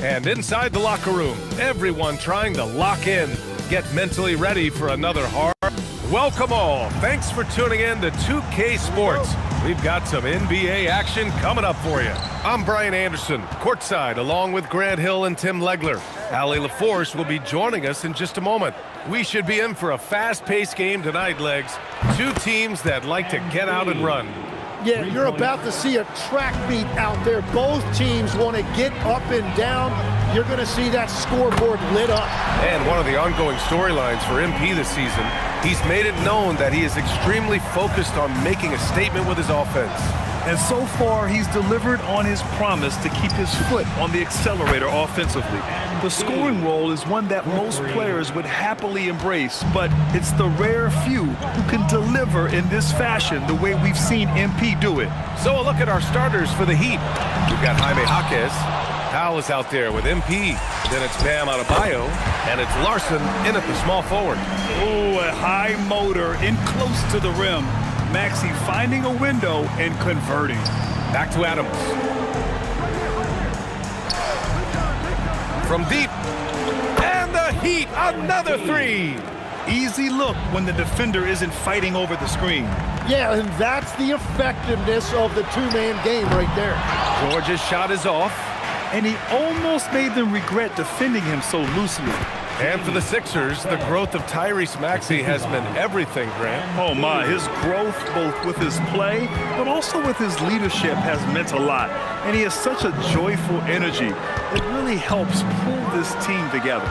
And inside the locker room, everyone trying to lock in, get mentally ready for another hard. Welcome all. Thanks for tuning in to 2K Sports. We've got some NBA action coming up for you. I'm Brian Anderson, courtside, along with Grant Hill and Tim Legler. Allie LaForce will be joining us in just a moment. We should be in for a fast-paced game tonight, Legs. Two teams that like to get out and run. Yeah, you're about to see a track meet out there. Both teams want to get up and down. You're going to see that scoreboard lit up. And one of the ongoing storylines for MP this season, he's made it known that he is extremely focused on making a statement with his offense. And so far, he's delivered on his promise to keep his foot on the accelerator offensively. The scoring role is one that most players would happily embrace, but it's the rare few who can deliver in this fashion the way we've seen MP do it. So a look at our starters for the Heat. We've got Jaime Jaquez. Hal is out there with MP. Then it's Bam Adebayo, and it's Larson in at the small forward. Oh, a high motor in close to the rim. Maxey finding a window and converting. Back to Adams. From deep. And the Heat, another three. Easy look when the defender isn't fighting over the screen. Yeah, and that's the effectiveness of the two-man game right there. George's shot is off. And he almost made them regret defending him so loosely. And for the Sixers, the growth of Tyrese Maxey has been everything, Grant. Oh my, his growth both with his play, but also with his leadership has meant a lot. And he has such a joyful energy. It really helps pull this team together.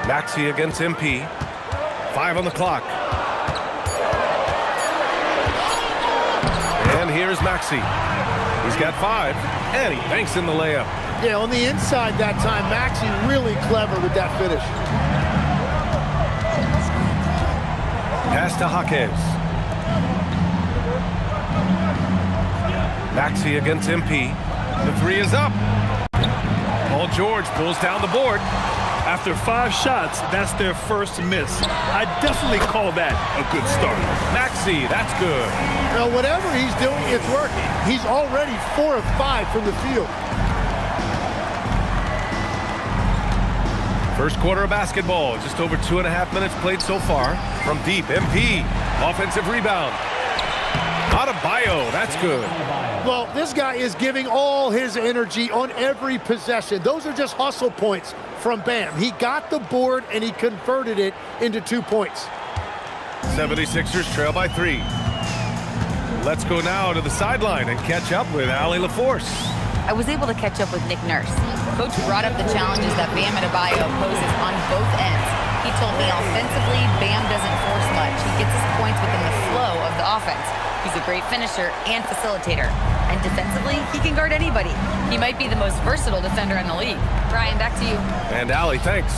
Maxey against MP. 5 on the clock. And here's Maxey. He's got 5, and he banks in the layup. Yeah, on the inside that time, Maxey really clever with that finish. Pass to Jaquez. Maxey against MP. The 3 is up. Paul George pulls down the board. After 5 shots, that's their first miss. I definitely call that a good start. Maxey, that's good. Well, whatever he's doing, it's working. He's already 4 of 5 from the field. First quarter of basketball, just over 2.5 minutes played so far. From deep, MP, offensive rebound. Adebayo, that's good. Well, this guy is giving all his energy on every possession. Those are just hustle points from Bam. He got the board and he converted it into 2 points. 76ers trail by 3. Let's go now to the sideline and catch up with Allie LaForce. I was able to catch up with Nick Nurse. Coach brought up the challenges that Bam Adebayo poses on both ends. He told me offensively, Bam doesn't force much. He gets his points within the flow of the offense. He's a great finisher and facilitator. And defensively, he can guard anybody. He might be the most versatile defender in the league. Brian, back to you. And Allie, thanks.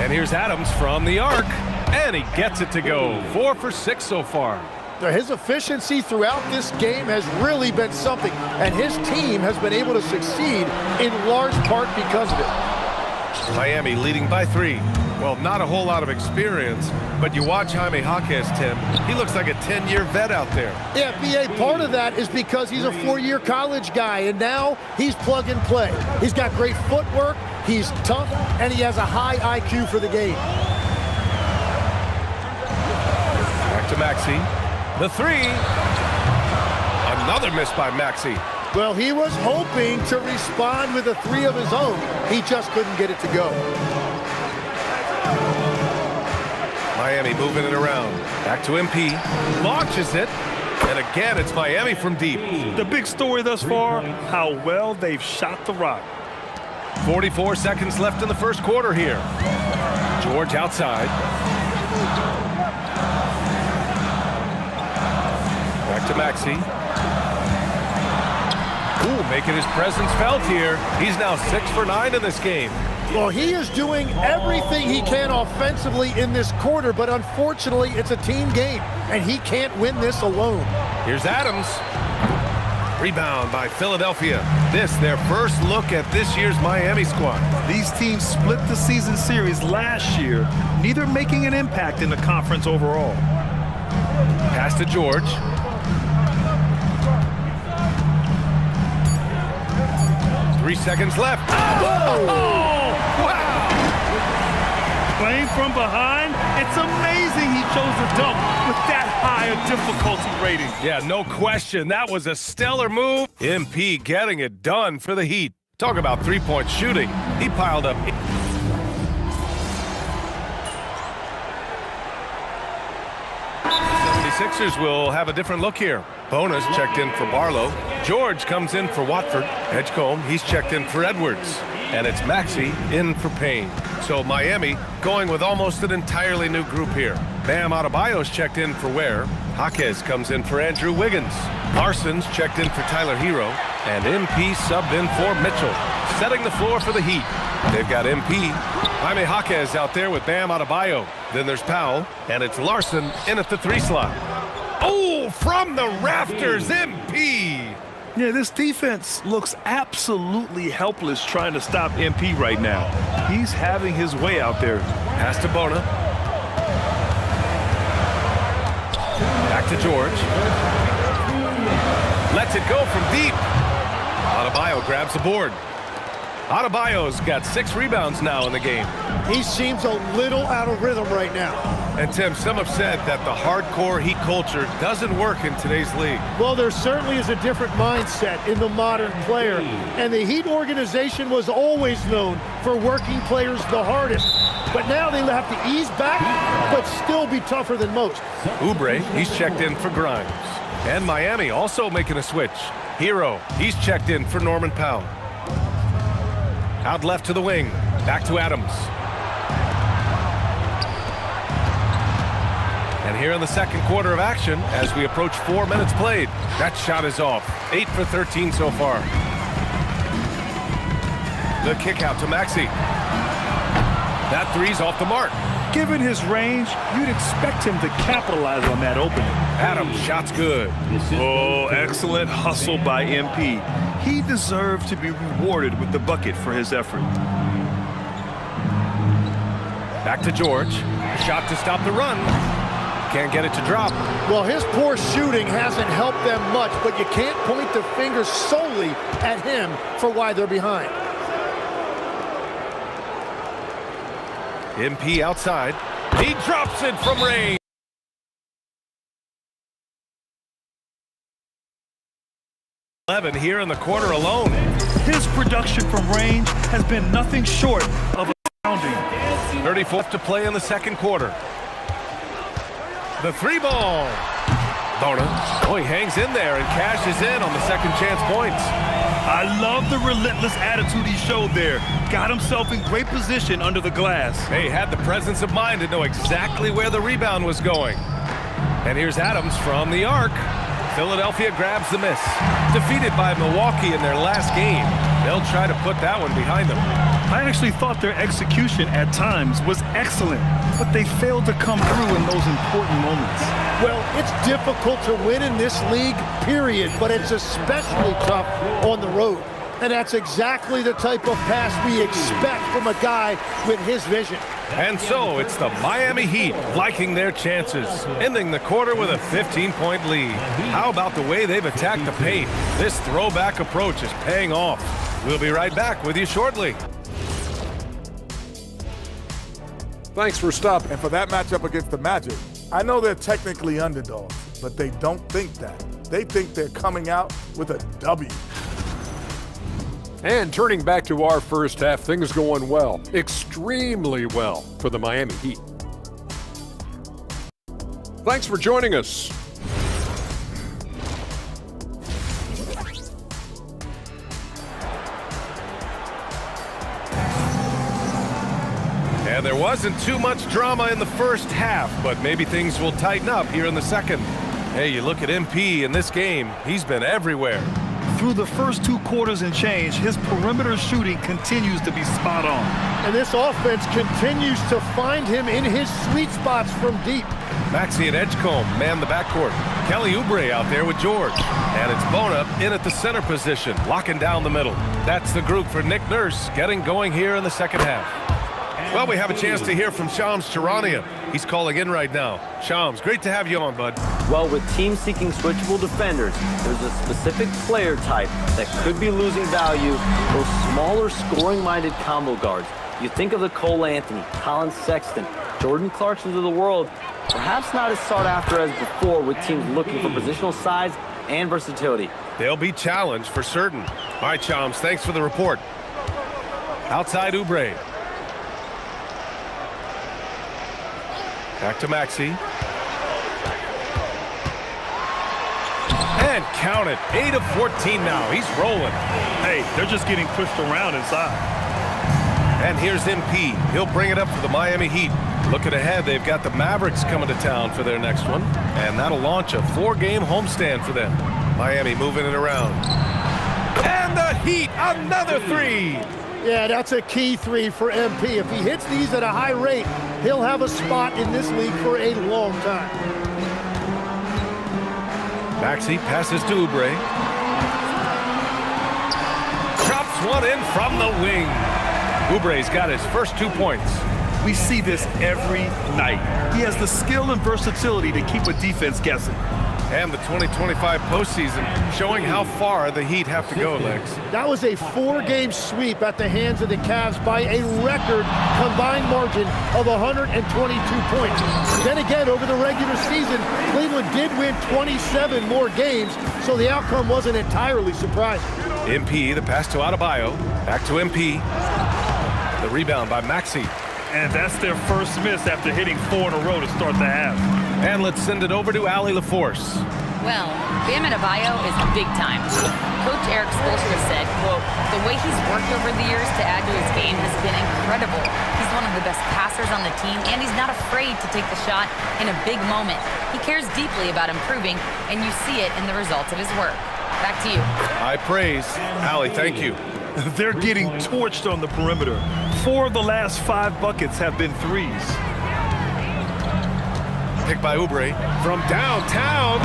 And here's Adams from the arc. And he gets it to go. 4 for 6 so far. His efficiency throughout this game has really been something, and his team has been able to succeed in large part because of it. Miami leading by 3. Well, not a whole lot of experience, but you watch Jaime Jaquez, Tim. He looks like a 10-year vet out there. Yeah, B.A., part of that is because he's a 4-year college guy, and now he's plug and play. He's got great footwork, he's tough, and he has a high IQ for the game. Back to Maxey. The 3. Another miss by Maxey. Well, he was hoping to respond with a 3 of his own. He just couldn't get it to go. Miami moving it around. Back to MP. Launches it. And again, it's Miami from deep. The big story thus far, how well they've shot the rock. 44 seconds left in the first quarter here. George outside. Back to Maxey. Ooh, making his presence felt here. He's now 6 for 9 in this game. Well, he is doing everything he can offensively in this quarter, but unfortunately, it's a team game, and he can't win this alone. Here's Adams. Rebound by Philadelphia. This, their first look at this year's Miami squad. These teams split the season series last year, neither making an impact in the conference overall. Pass to George. 3 seconds left. Oh, wow! Playing from behind, it's amazing he chose to dunk with that high a difficulty rating. Yeah, no question. That was a stellar move. MP getting it done for the Heat. Talk about three-point shooting. He piled up. Sixers will have a different look here. Bonus checked in for Barlow. George comes in for Watford. Edgecombe, he's checked in for Edwards. And it's Maxey in for Payne. So Miami going with almost an entirely new group here. Bam Adebayo's checked in for Ware. Jaquez comes in for Andrew Wiggins. Larson's checked in for Tyler Hero. And MP subbed in for Mitchell. Setting the floor for the Heat. They've got MP. Jaime Jaquez out there with Bam Adebayo. Then there's Powell. And it's Larson in at the 3 slot. Oh, from the rafters, MP! Yeah, this defense looks absolutely helpless trying to stop MP right now. He's having his way out there. Pass to Bona. Back to George. Lets it go from deep. Adebayo grabs the board. Adebayo's got 6 rebounds now in the game. He seems a little out of rhythm right now. And Tim, some have said that the hardcore Heat culture doesn't work in today's league. Well, there certainly is a different mindset in the modern player. And the Heat organization was always known for working players the hardest. But now they have to ease back, but still be tougher than most. Oubre, he's checked in for Grimes. And Miami also making a switch. Hero, he's checked in for Norman Powell. Out left to the wing. Back to Adams. And here in the second quarter of action, as we approach 4 minutes played, that shot is off. 8 for 13 so far. The kick out to Maxey. That three's off the mark. Given his range, you'd expect him to capitalize on that opening. Adams, shot's good. Oh, excellent hustle by MP. He deserved to be rewarded with the bucket for his effort. Back to George. Shot to stop the run. Can't get it to drop. Well, his poor shooting hasn't helped them much, but you can't point the finger solely at him for why they're behind. MP outside. He drops it from range. Here in the quarter alone. His production from range has been nothing short of astounding. 34th to play in the second quarter. The 3 ball. Bona. Oh, he hangs in there and cashes in on the second chance points. I love the relentless attitude he showed there. Got himself in great position under the glass. Hey, had the presence of mind to know exactly where the rebound was going. And here's Adams from the arc. Philadelphia grabs the miss. Defeated by Milwaukee in their last game. They'll try to put that one behind them. I actually thought their execution at times was excellent, but they failed to come through in those important moments. Well, it's difficult to win in this league, period, but it's especially tough on the road. And that's exactly the type of pass we expect from a guy with his vision. And so it's the Miami Heat liking their chances, ending the quarter with a 15-point lead. How about the way they've attacked the paint? This throwback approach is paying off. We'll be right back with you shortly. Thanks for stopping. And for that matchup against the Magic, I know they're technically underdogs, but they don't think that. They think they're coming out with a W. And turning back to our first half, things going well, extremely well for the Miami Heat. Thanks for joining us. And there wasn't too much drama in the first half, but maybe things will tighten up here in the second. Hey, you look at MP in this game, he's been everywhere. Through the first 2 quarters and change, his perimeter shooting continues to be spot on. And this offense continues to find him in his sweet spots from deep. Maxey and Edgecombe man the backcourt. Kelly Oubre out there with George. And it's Bona in at the center position, locking down the middle. That's the group for Nick Nurse getting going here in the second half. Well, we have a chance to hear from Shams Charania. He's calling in right now. Shams, great to have you on, bud. Well, with teams seeking switchable defenders, there's a specific player type that could be losing value, those smaller scoring-minded combo guards. You think of the Cole Anthony, Colin Sexton, Jordan Clarksons of the world, perhaps not as sought after as before with teams looking for positional size and versatility. They'll be challenged for certain. All right, Shams, thanks for the report. Outside Oubre. Back to Maxey. And count it. 8 of 14 now. He's rolling. Hey, they're just getting pushed around inside. And here's MP. He'll bring it up for the Miami Heat. Looking ahead, they've got the Mavericks coming to town for their next one. And that'll launch a 4-game homestand for them. Miami moving it around. And the Heat, another 3. Yeah, that's a key 3 for MP. If he hits these at a high rate, he'll have a spot in this league for a long time. Maxey passes to Oubre. Drops one in from the wing. Oubre's got his first 2 points. We see this every night. He has the skill and versatility to keep a defense guessing. And the 2025 postseason showing how far the Heat have to go, Lex. That was a 4-game sweep at the hands of the Cavs by a record combined margin of 122 points. Then again, over the regular season, Cleveland did win 27 more games, so the outcome wasn't entirely surprising. MP, the pass to Adebayo. Back to MP. The rebound by Maxey. And that's their first miss after hitting 4 in a row to start the half. And let's send it over to Allie LaForce. Well, Bam Adebayo is big time. Coach Eric Spoelstra said, quote, "The way he's worked over the years to add to his game has been incredible. He's one of the best passers on the team, and he's not afraid to take the shot in a big moment. He cares deeply about improving, and you see it in the results of his work." Back to you. High praise. Allie, thank you. They're getting torched on the perimeter. 4 of the last 5 buckets have been threes. Picked by Oubre from downtown.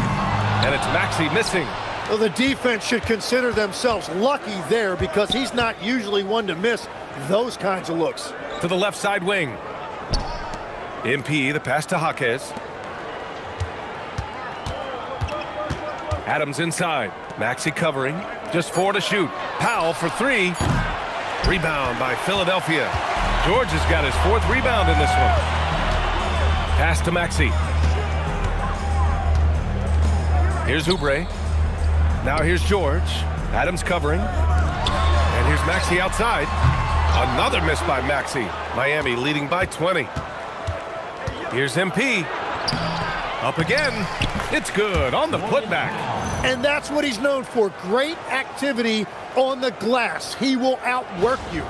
And it's Maxey missing. Well, the defense should consider themselves lucky there because he's not usually one to miss those kinds of looks. To the left side wing. MP, the pass to Jaquez. Adams inside. Maxey covering. Just 4 to shoot. Powell for 3. Rebound by Philadelphia. George has got his 4th rebound in this one. Pass to Maxey. Here's Oubre. Now here's George. Adams covering. And here's Maxey outside. Another miss by Maxey. Miami leading by 20. Here's MP. Up again. It's good on the putback. And that's what he's known for, great activity on the glass. He will outwork you.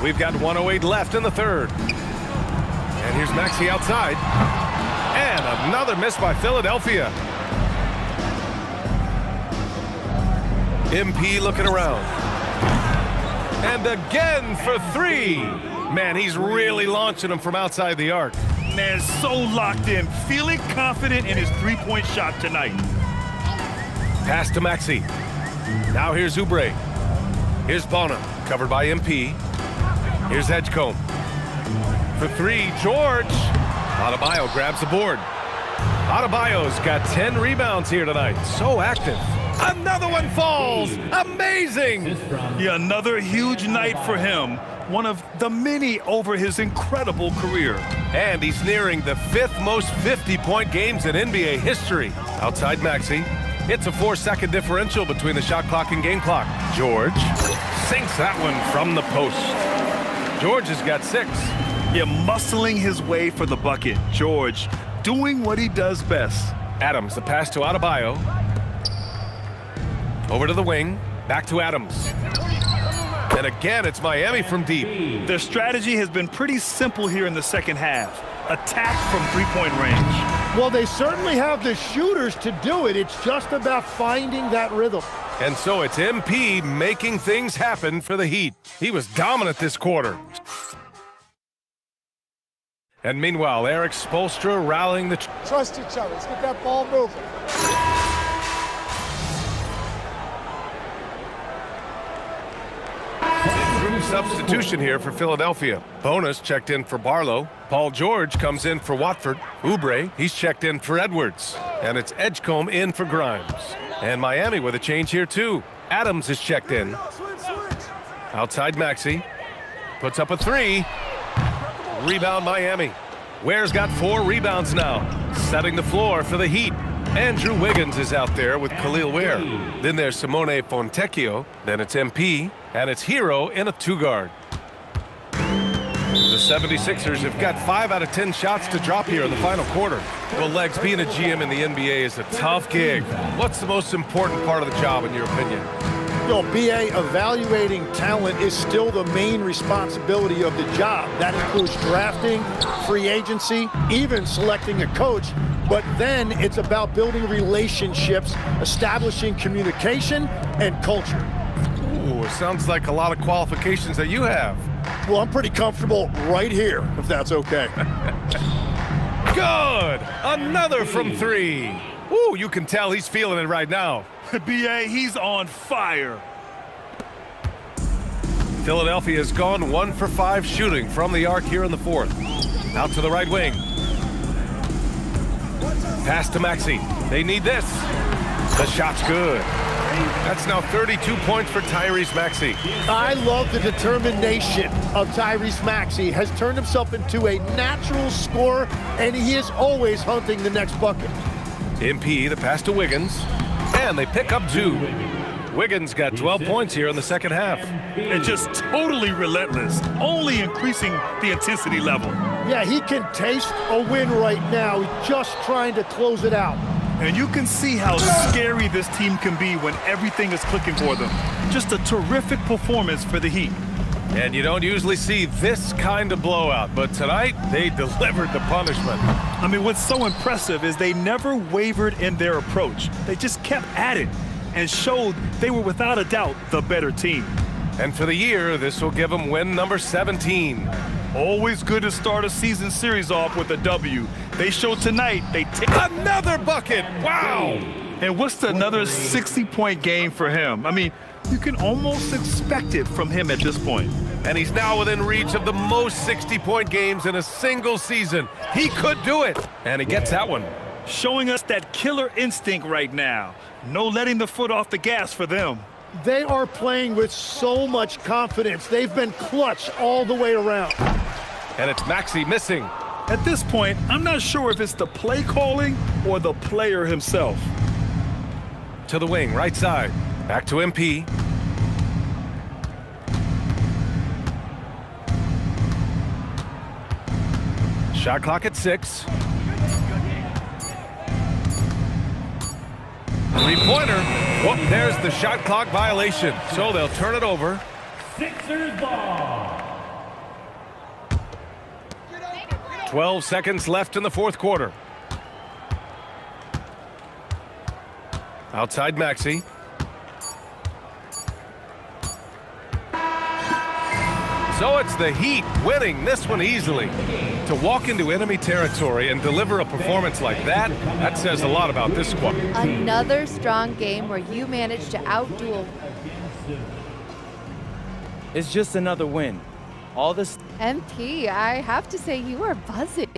We've got 1:08 left in the third. And here's Maxey outside. And another miss by Philadelphia. MP looking around. And again for three. Man, he's really launching them from outside the arc. Man, so locked in, feeling confident in his three-point shot tonight. Pass to Maxey. Now here's Oubre. Here's Bona, covered by MP. Here's Edgecombe. For three, George. Adebayo grabs the board. Adebayo's got 10 rebounds here tonight. So active. Another one falls. Amazing. Yeah, another huge night for him. One of the many over his incredible career. And he's nearing the 5th most 50-point games in NBA history. Outside Maxey. It's a 4-second differential between the shot clock and game clock. George sinks that one from the post. George has got 6. Yeah, muscling his way for the bucket. George doing what he does best. Adams, the pass to Adebayo. Over to the wing. Back to Adams. And again, it's Miami from deep. Their strategy has been pretty simple here in the second half. Attack from three-point range. Well, they certainly have the shooters to do it. It's just about finding that rhythm. And so it's MP making things happen for the Heat. He was dominant this quarter. And meanwhile, Eric Spoelstra rallying the... Trust each other. Let's get that ball moving. Substitution here for Philadelphia. Bonus checked in for Barlow. Paul George comes in for Watford. Oubre, he's checked in for Edwards. And it's Edgecombe in for Grimes. And Miami with a change here too. Adams is checked in. Outside Maxey. Puts up a 3. Rebound Miami. Ware's got 4 rebounds now. Setting the floor for the Heat. Andrew Wiggins is out there with Khalil Ware. Then there's Simone Fontecchio. Then it's MP. And it's Hero in a 2-guard. The 76ers have got 5 out of 10 shots to drop here in the final quarter. Well, Legs, being a GM in the NBA is a tough gig. What's the most important part of the job in your opinion? You know, BA, evaluating talent is still the main responsibility of the job. That includes drafting, free agency, even selecting a coach. But then it's about building relationships, establishing communication, and culture. Ooh, it sounds like a lot of qualifications that you have. Well, I'm pretty comfortable right here, if that's okay. Good! Another from 3. Ooh, you can tell he's feeling it right now. BA, he's on fire. Philadelphia has gone 1 for 5 shooting from the arc here in the 4th. Out to the right wing. Pass to Maxey. They need this. The shot's good. That's now 32 points for Tyrese Maxey. I love the determination of Tyrese Maxey. Has turned himself into a natural scorer, and he is always hunting the next bucket. MP, the pass to Wiggins, and they pick up 2. Wiggins got 12 points here in the second half. And just totally relentless, only increasing the intensity level. Yeah, he can taste a win right now. He's just trying to close it out. And you can see how scary this team can be when everything is clicking for them. Just a terrific performance for the Heat. And you don't usually see this kind of blowout, but tonight they delivered the punishment. I mean, what's so impressive is they never wavered in their approach. They just kept at it and showed they were without a doubt the better team. And for the year, this will give them win number 17. Always good to start a season series off with a W. They showed tonight they take another bucket. Wow! And what's another 60-point game for him? I mean, you can almost expect it from him at this point. And he's now within reach of the most 60-point games in a single season. He could do it. And he gets that one. Showing us that killer instinct right now. No letting the foot off the gas for them. They are playing with so much confidence. They've been clutch all the way around. And it's Maxey missing. At this point, I'm not sure if it's the play calling or the player himself. To the wing, right side. Back to MP. Shot clock at 6. Three-pointer. Whoop, there's the shot clock violation. So they'll turn it over. Sixers ball. 12 seconds left in the fourth quarter. Outside Maxey. So it's the Heat winning this one easily. To walk into enemy territory and deliver a performance like that, that says a lot about this squad. Another strong game where you managed to outduel. It's just another win. All this. MP, I have to say you are buzzing.